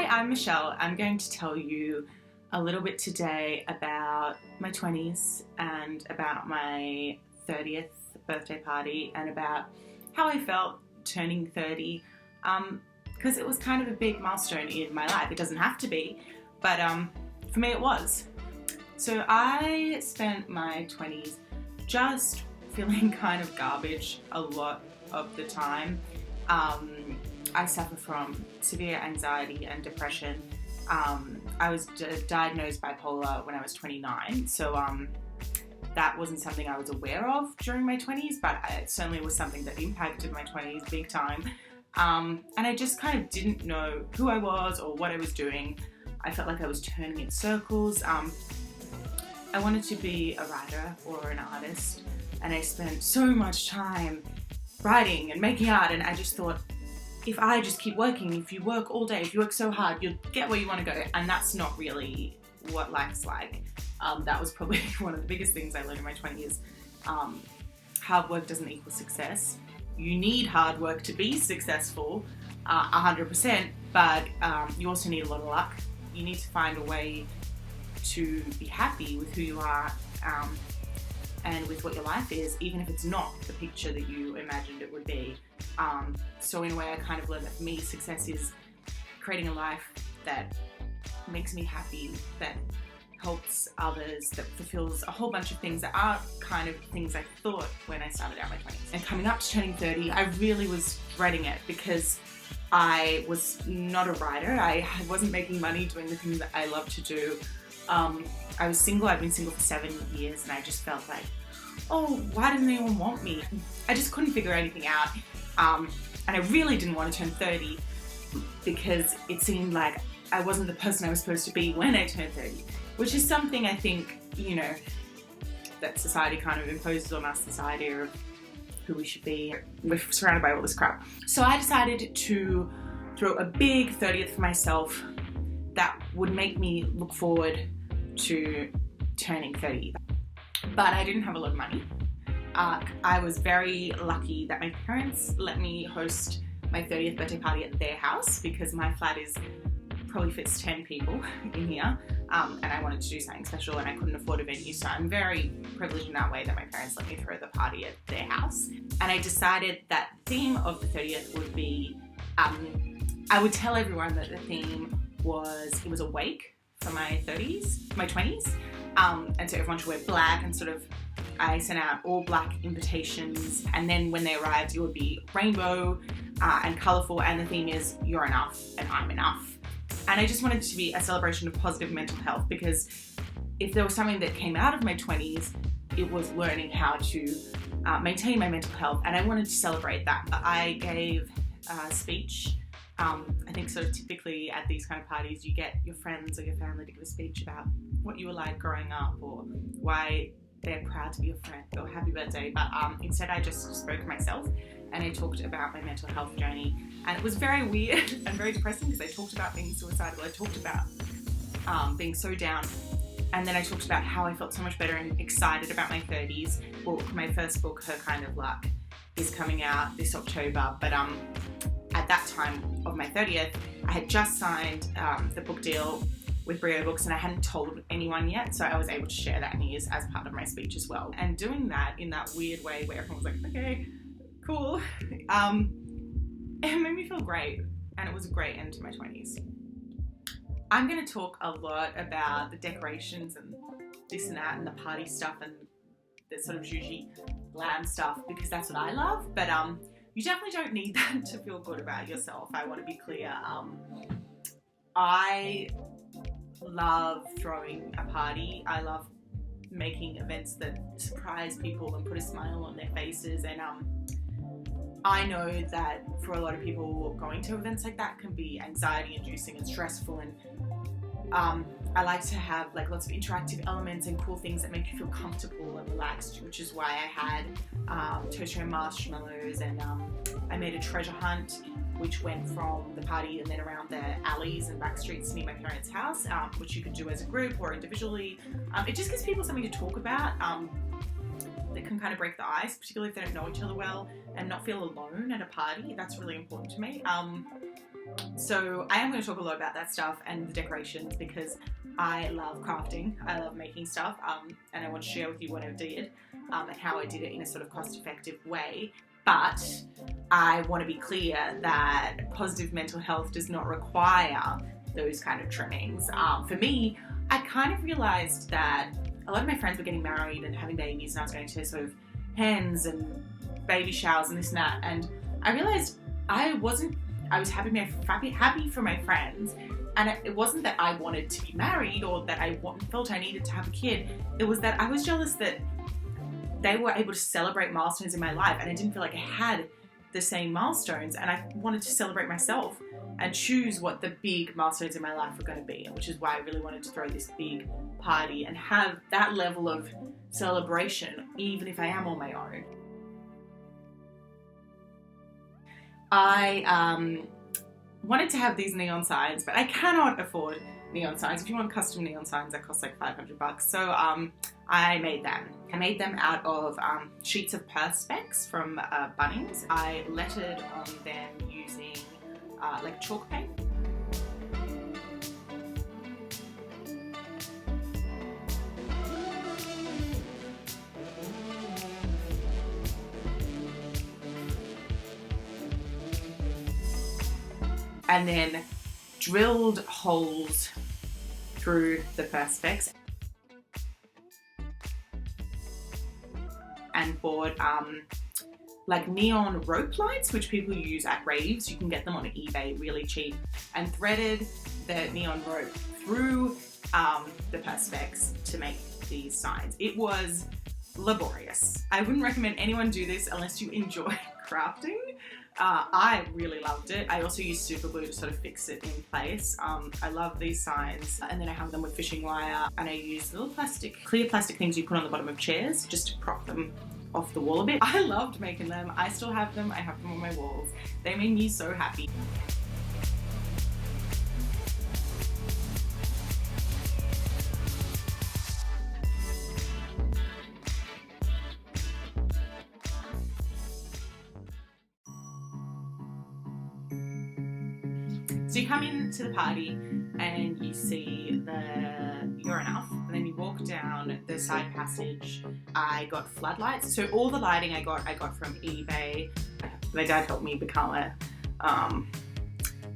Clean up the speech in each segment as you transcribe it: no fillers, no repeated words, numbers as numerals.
I'm Michelle. I'm going to tell you a little bit today about my 20s and about my 30th birthday party and about how I felt turning 30 because it was kind of a big milestone in my life. It doesn't have to be, but for me it was. So I spent my 20s just feeling kind of garbage a lot of the time. I suffer from severe anxiety and depression. I was diagnosed bipolar when I was 29, so that wasn't something I was aware of during my 20s, but it certainly was something that impacted my 20s big time. And I just kind of didn't know who I was or what I was doing. I felt like I was turning in circles. I wanted to be a writer or an artist, and I spent so much time writing and making art, and I just thought, if I just keep working, if you work all day, if you work so hard, you'll get where you want to go. And that's not really what life's like. That was probably one of the biggest things I learned in my 20s. Hard work doesn't equal success. You need hard work to be successful, 100%, but you also need a lot of luck. You need to find a way to be happy with who you are and with what your life is, even if it's not the picture that you imagined it would be. So in a way, I kind of learned that for me, success is creating a life that makes me happy, that helps others, that fulfills a whole bunch of things that aren't kind of things I thought when I started out my 20s. And coming up to turning 30, I really was dreading it because I was not a writer. I wasn't making money doing the things that I love to do. I was single. I'd been single for 7 years, and I just felt like, oh, why doesn't anyone want me? I just couldn't figure anything out. And I really didn't want to turn 30 because it seemed like I wasn't the person I was supposed to be when I turned 30, which is something I think, that society kind of imposes on us, this idea of who we should be. We're surrounded by all this crap. So I decided to throw a big 30th for myself that would make me look forward to turning 30. But I didn't have a lot of money. I was very lucky that my parents let me host my 30th birthday party at their house because my flat probably fits 10 people in here, and I wanted to do something special and I couldn't afford a venue, so I'm very privileged in that way that my parents let me throw the party at their house. And I decided that the theme of the 30th would be, I would tell everyone that the theme was a wake for my 20s, and so everyone should wear black, and sort of I sent out all black invitations, and then when they arrived it would be rainbow and colourful, and the theme is you're enough and I'm enough. And I just wanted it to be a celebration of positive mental health, because if there was something that came out of my 20s, it was learning how to maintain my mental health, and I wanted to celebrate that. I gave a speech. I think sort of typically at these kind of parties you get your friends or your family to give a speech about what you were like growing up or why they're proud to be your friend or happy birthday, but instead I just spoke myself and I talked about my mental health journey, and it was very weird and very depressing because I talked about being suicidal, I talked about being so down, and then I talked about how I felt so much better and excited about my 30s. Well, my first book, Her Kind of Luck, is coming out this October, but at that time of my 30th, I had just signed the book deal with Brio Books, and I hadn't told anyone yet, so I was able to share that news as part of my speech as well. And doing that in that weird way where everyone was like, okay, cool, it made me feel great, and it was a great end to my 20s. I'm going to talk a lot about the decorations and this and that and the party stuff and the sort of zhuzhy glam stuff because that's what I love, but you definitely don't need that to feel good about yourself. I want to be clear. I love throwing a party. I love making events that surprise people and put a smile on their faces, and I know that for a lot of people going to events like that can be anxiety inducing and stressful, and I like to have like lots of interactive elements and cool things that make you feel comfortable and relaxed, which is why I had toaster and marshmallows, and I made a treasure hunt which went from the party and then around the alleys and back streets near my parents' house, which you could do as a group or individually. It just gives people something to talk about. that can kind of break the ice, particularly if they don't know each other well, and not feel alone at a party. That's really important to me. So I am going to talk a lot about that stuff and the decorations because I love crafting. I love making stuff, and I want to share with you what I did and how I did it in a sort of cost-effective way. But I want to be clear that positive mental health does not require those kind of trimmings. For me, I kind of realized that a lot of my friends were getting married and having babies, and I was going to sort of hens and baby showers and this and that, and I realized I was happy for my friends, and it wasn't that I wanted to be married or that I felt I needed to have a kid. It was that I was jealous that they were able to celebrate milestones in my life, and I didn't feel like I had the same milestones, and I wanted to celebrate myself and choose what the big milestones in my life were going to be, which is why I really wanted to throw this big party and have that level of celebration, even if I am on my own. I wanted to have these neon signs, but I cannot afford neon signs. If you want custom neon signs, that cost like $500. So I made them. I made them out of sheets of Perspex from Bunnings. I lettered on them using like chalk paint. And then drilled holes through the Perspex and bought like neon rope lights, which people use at raves. You can get them on eBay really cheap, and threaded the neon rope through the Perspex to make these signs. It was laborious. I wouldn't recommend anyone do this unless you enjoy crafting. I really loved it. I also used super glue to sort of fix it in place. I love these signs, and then I hung them with fishing wire, and I used little clear plastic things you put on the bottom of chairs just to prop them off the wall a bit. I loved making them. I still have them. I have them on my walls. They made me so happy. So you come into the party and you see you're enough, and then you walk down the side passage. I got floodlights. So all the lighting I got from eBay. My dad helped me become a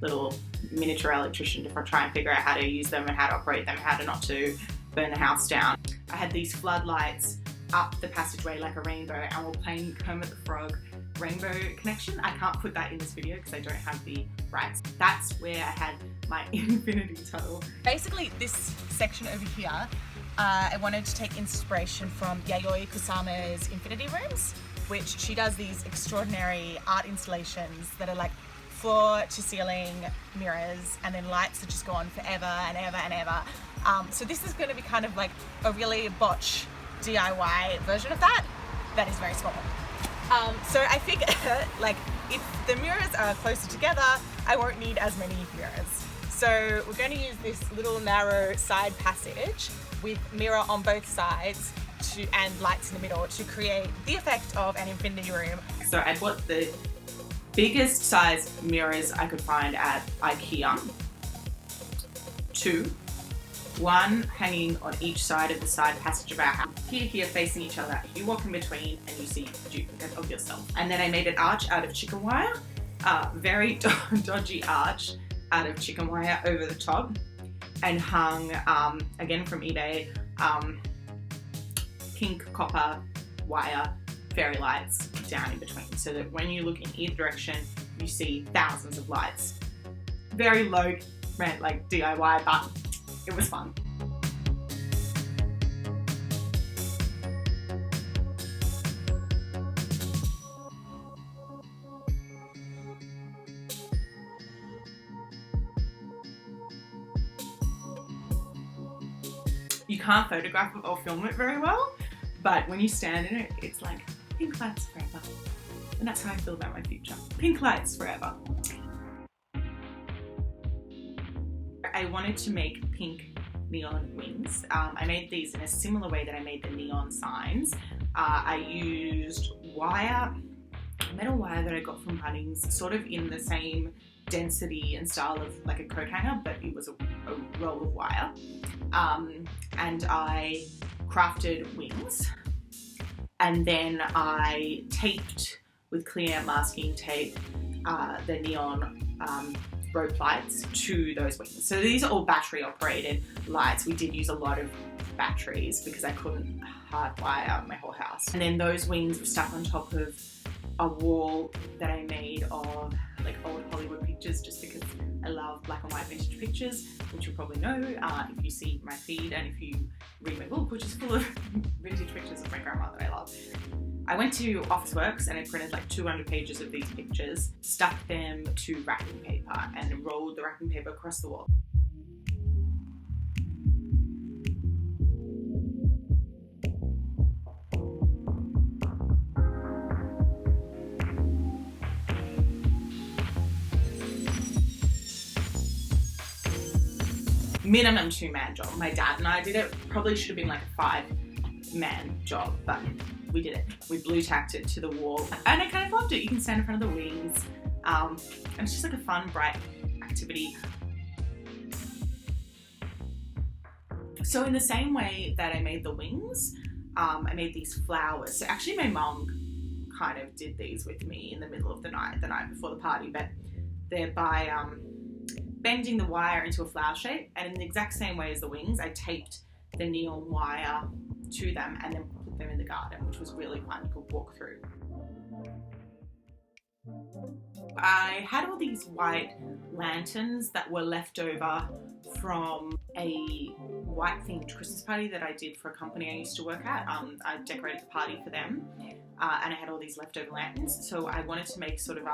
little miniature electrician to try and figure out how to use them and how to operate them, how to not to burn the house down. I had these floodlights up the passageway like a rainbow, and we're playing Kermit the Frog rainbow connection. I can't put that in this video because I don't have the rights. That's where I had my infinity toe. Basically, this section over here, I wanted to take inspiration from Yayoi Kusama's Infinity Rooms, which she does these extraordinary art installations that are like floor to ceiling mirrors and then lights that just go on forever and ever and ever. So this is going to be kind of like a really botch DIY version of that. That is very small. So I figured like if the mirrors are closer together, I won't need as many mirrors. So we're going to use this little narrow side passage with mirror on both sides and lights in the middle to create the effect of an infinity room. So I bought the biggest size mirrors I could find at IKEA. 2. 1 hanging on each side of the side passage of our house. Here facing each other. You walk in between and you see a duplicate of yourself. And then I made an arch out of chicken wire. Very dodgy arch out of chicken wire over the top, and hung, again from eBay, pink copper wire fairy lights down in between, so that when you look in either direction, you see thousands of lights. Very low rent, like DIY, but it was fun. You can't photograph it or film it very well, but when you stand in it, it's like pink lights forever. And that's how I feel about my future. Pink lights forever. I wanted to make pink neon wings. I made these in a similar way that I made the neon signs. I used wire, metal wire that I got from Bunnings, sort of in the same density and style of like a coat hanger, but it was a roll of wire. And I crafted wings, and then I taped with clear masking tape the neon rope lights to those wings. So these are all battery operated lights. We did use a lot of batteries because I couldn't hardwire my whole house. And then those wings were stuck on top of a wall that I made of like old Hollywood pictures, just because I love black and white vintage pictures, which you'll probably know if you see my feed and if you read my book, which is full of vintage pictures of my grandma that I love. I went to Officeworks and I printed like 200 pages of these pictures, stuck them to wrapping paper and rolled the wrapping paper across the wall. Minimum 2-man job. My dad and I did it. Probably should have been like a 5-man job, but we did it. We blue tacked it to the wall, and I kind of loved it. You can stand in front of the wings, and it's just like a fun, bright activity. So in the same way that I made the wings, I made these flowers. So actually my mum kind of did these with me in the middle of the night before the party, but they're by bending the wire into a flower shape, and in the exact same way as the wings, I taped the neon wire to them and then put them in the garden, which was really fun. You could walk through. I had all these white lanterns that were left over from a white themed Christmas party that I did for a company I used to work at. I decorated the party for them, and I had all these leftover lanterns. So I wanted to make sort of,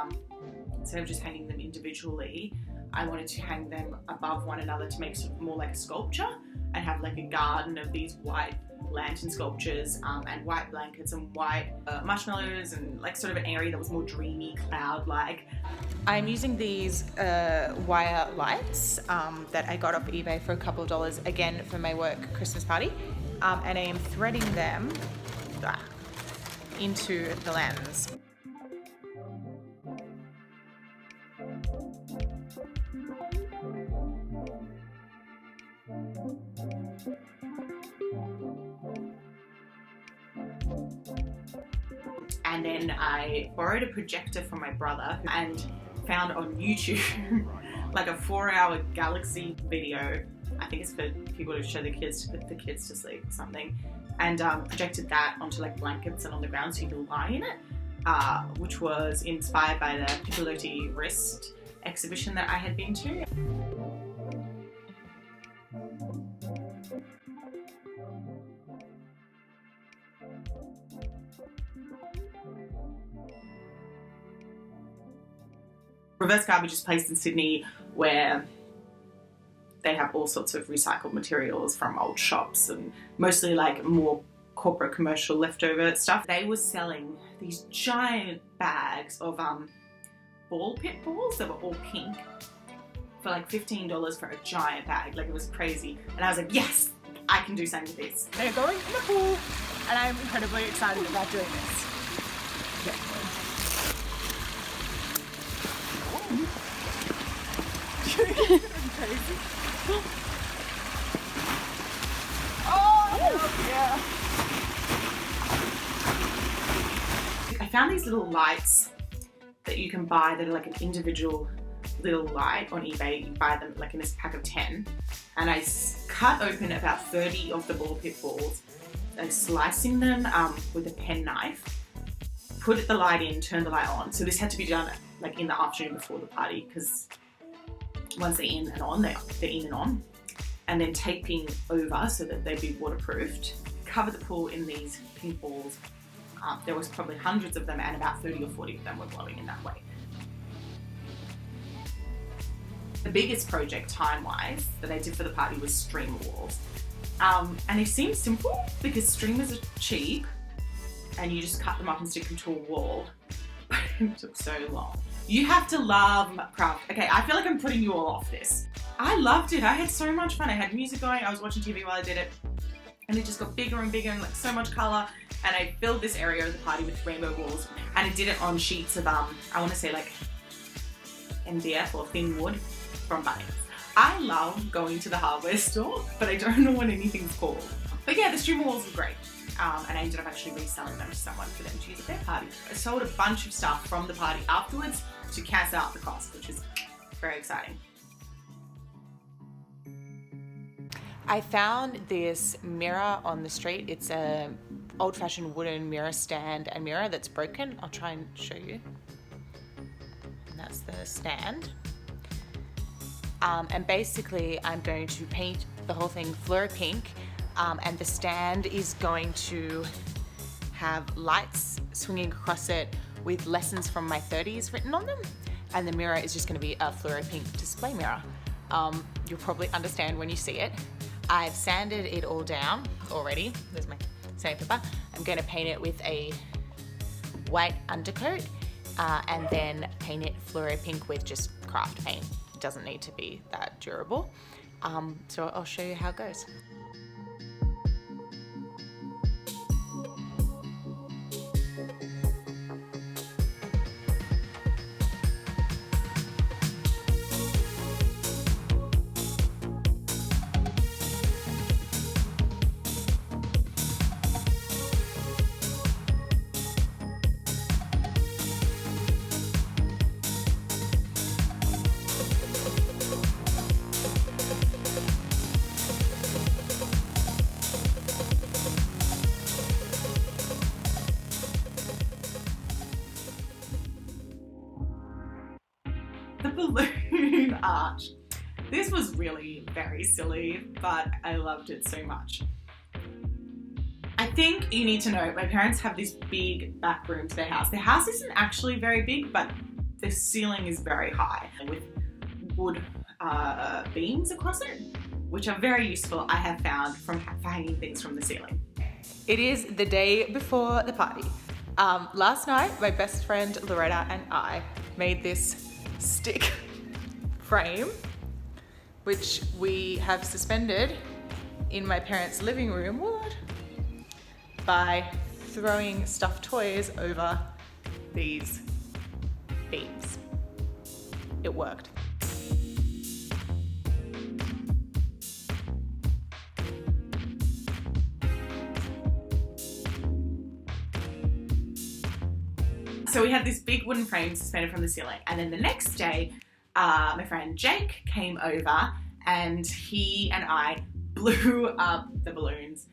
instead of just hanging them individually, I wanted to hang them above one another to make sort of more like a sculpture and have like a garden of these white lantern sculptures and white blankets and white marshmallows and like sort of an area that was more dreamy, cloud-like. I'm using these wire lights that I got off eBay for a couple of dollars, again for my work Christmas party, and I am threading them into the lens. And then I borrowed a projector from my brother and found on YouTube like a 4-hour galaxy video. I think it's for people to show the kids, to put the kids to sleep or something, and projected that onto like blankets and on the ground so you could lie in it, which was inspired by the Pipilotti wrist exhibition that I had been to. Reverse Garbage is a place in Sydney where they have all sorts of recycled materials from old shops and mostly like more corporate commercial leftover stuff. They were selling these giant bags of ball pit balls that were all pink for like $15 for a giant bag. Like, it was crazy. And I was like, yes, I can do something with this. They're going in the pool and I'm incredibly excited about doing this. Crazy. Oh, yeah. I found these little lights that you can buy that are like an individual little light on eBay. You buy them like in this pack of 10. And I cut open about 30 of the ball pit balls and slicing them with a pen knife. Put the light in, turn the light on. So this had to be done like in the afternoon before the party, because once they're in and on, they're in and on. And then taping over so that they'd be waterproofed. Cover the pool in these pink balls. There was probably hundreds of them, and about 30 or 40 of them were glowing in that way. The biggest project time-wise that I did for the party was streamer walls. And they seem simple because streamers are cheap and you just cut them up and stick them to a wall. But it took so long. You have to love craft. Okay, I feel like I'm putting you all off this. I loved it. I had so much fun. I had music going. I was watching TV while I did it. And it just got bigger and bigger and like so much colour. and I filled this area of the party with rainbow balls, and I did it on sheets of, I want to say like MDF or thin wood from Bunnings. I love going to the hardware store, but I don't know what anything's called. But yeah, the streamer walls were great. And I ended up actually reselling them to someone for them to use at their party. I sold a bunch of stuff from the party afterwards to cancel out the cost, which is very exciting. I found this mirror on the street. It's a old-fashioned wooden mirror stand and mirror that's broken. I'll try and show you. And that's the stand. And basically I'm going to paint the whole thing fluoro pink, and the stand is going to have lights swinging across it with lessons from my 30s written on them, and the mirror is just going to be a fluoro pink display mirror. You'll probably understand when you see it. I've sanded it all down already. There's my sandpaper. I'm going to paint it with a white undercoat, and then paint it fluoro pink with just craft paint. It doesn't need to be that durable. So I'll show you how it goes. The balloon arch. This was really very silly, but I loved it so much. I think you need to know, my parents have this big back room to their house. Their house isn't actually very big, but the ceiling is very high with wood beams across it, which are very useful, I have found, for hanging things from the ceiling. It is the day before the party. Last night, my best friend Loretta and I made this stick frame, which we have suspended in my parents' living room by throwing stuffed toys over these beams. It worked. So we had this big wooden frame suspended from the ceiling, and then the next day, my friend Jake came over and he and I blew up the balloons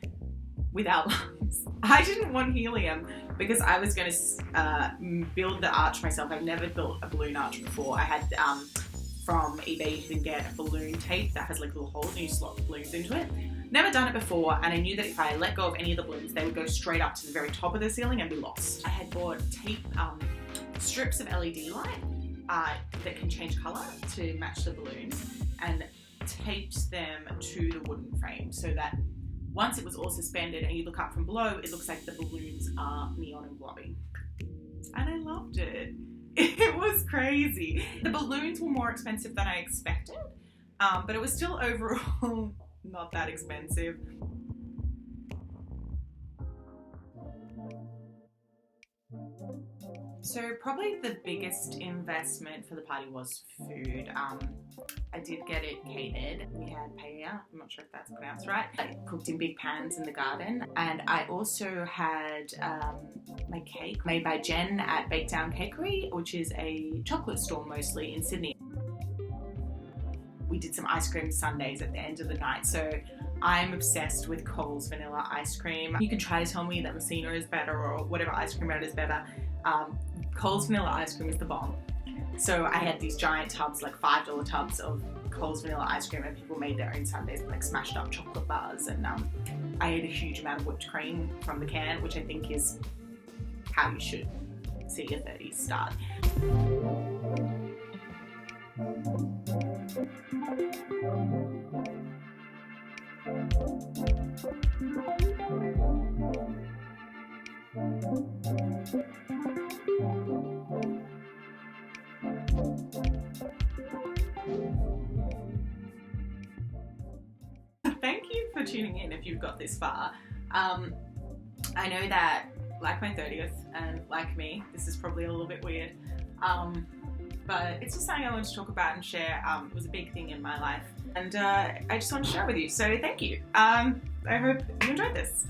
with our lungs. I didn't want helium because I was going to build the arch myself. I've never built a balloon arch before. I had from eBay, you can get a balloon tape that has like little holes and you slot balloons into it. Never done it before, and I knew that if I let go of any of the balloons, they would go straight up to the very top of the ceiling and be lost. I had bought tape, strips of LED light that can change colour to match the balloons, and taped them to the wooden frame so that once it was all suspended and you look up from below, it looks like the balloons are neon and glowing. And I loved it. It was crazy. The balloons were more expensive than I expected, but it was still overall not that expensive. So probably the biggest investment for the party was food. I did get it catered. We had paella, I'm not sure if that's pronounced right. I cooked in big pans in the garden, and I also had my cake made by Jen at Bake Down Cakery, which is a chocolate store mostly in Sydney. We did some ice cream sundaes at the end of the night, so I'm obsessed with Coles vanilla ice cream. You can try to tell me that Messina is better or whatever ice cream brand is better. Coles vanilla ice cream is the bomb. So I had these giant tubs, like $5 tubs of Coles vanilla ice cream, and people made their own sundaes with like smashed up chocolate bars, and I ate a huge amount of whipped cream from the can, which I think is how you should see your 30s start. Thank you for tuning in if you've got this far. I know that, like my 30th and like me, this is probably a little bit weird, but it's just something I wanted to talk about and share. It was a big thing in my life, and I just want to share with you, so thank you. I hope you enjoyed this.